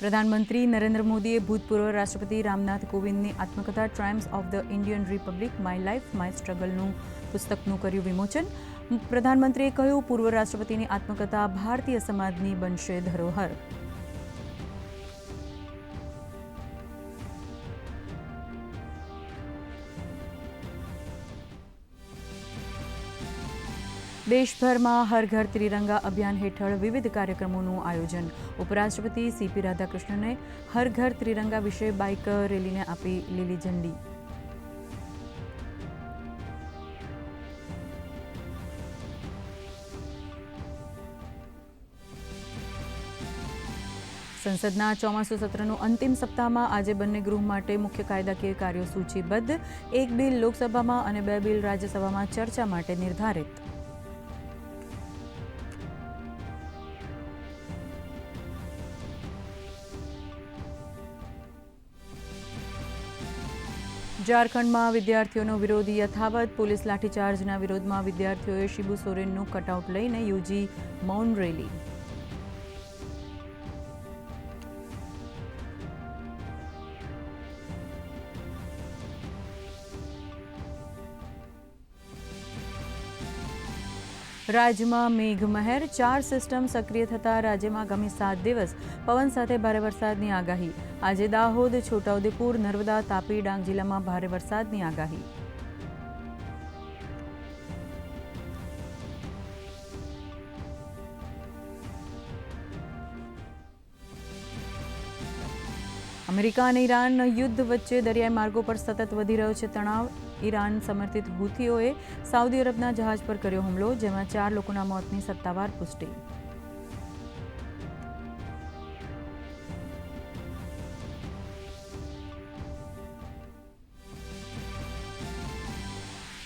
પ્રધાનમંત્રી નરેન્દ્ર મોદીએ ભૂતપૂર્વ રાષ્ટ્રપતિ રામનાથ કોવિંદની આત્મકથા triumphs of the Indian Republic my life my સ્ટ્રગલનું પુસ્તકનું કર્યું વિમોચન. પ્રધાનમંત્રીએ કહ્યું, પૂર્વ રાષ્ટ્રપતિની આત્મકથા ભારતીય સમાજની બનશે ધરોહર. દેશભરમાં હર ઘર ત્રિરંગા અભિયાન હેઠળ વિવિધ કાર્યક્રમોનું આયોજન. ઉપરાષ્ટ્રપતિ સીપી રાધાકૃષ્ણને હર ઘર ત્રિરંગા વિશે બાઇક રેલીને આપી લીલી ઝંડી. સંસદના ચોમાસુ સત્રનું અંતિમ સપ્તાહમાં આજે બંને ગૃહ માટે મુખ્ય કાયદાકીય કાર્યો સૂચિબદ્ધ. એક બિલ લોકસભામાં અને 2 બિલ રાજ્યસભામાં ચર્ચા માટે નિર્ધારિત. ઝારખંડમાં વિદ્યાર્થીઓનો વિરોધ યથાવત. પોલીસ લાઠીચાર્જના વિરોધમાં વિદ્યાર્થીઓએ શિબુ સોરેનનું કટઆઉટ લઈને યોજી મૌન રેલી. રાજ્યમાં મેઘમહેર. 4 સિસ્ટમ સક્રિય થતાં રાજ્યમાં આગામી 7 દિવસ પવન સાથે ભારે વરસાદની આગાહી. આજે દાહોદ, છોટાઉદેપુર, નર્મદા, તાપી, ડાંગ જિલ્લામાં ભારે વરસાદની આગાહી. અમેરિકા અને ઈરાન યુદ્ધ વચ્ચે દરિયાઈ માર્ગો પર સતત વધી રહ્યો છે તણાવ. ઈરાન સમર્થિત હુથીઓએ સાઉદી અરબના જહાજ પર કર્યો હુમલો, જેમાં 4 લોકોના મોતની સત્તાવાર પુષ્ટિ.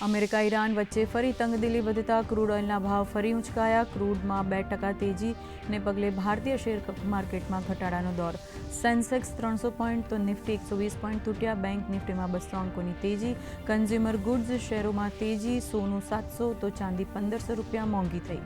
અમેરિકા ઈરાન વચ્ચે ફરી તંગદિલી વધતા ક્રૂડ ઓઇલના ભાવ ફરી ઊંચકાયા. ક્રૂડમાં 2% તેજીને પગલે ભારતીય શેર માર્કેટમાં ઘટાડાનો દોર. સેન્સેક્સ 300 પોઈન્ટ તો નિફ્ટી 120 પોઈન્ટ તૂટ્યા. બેંક નિફ્ટીમાં 200 અંકોની તેજી. કન્ઝ્યુમર ગુડ્સ શેરોમાં તેજી. સોનું 700 તો ચાંદી 1500 રૂપિયા મોંઘી થઈ.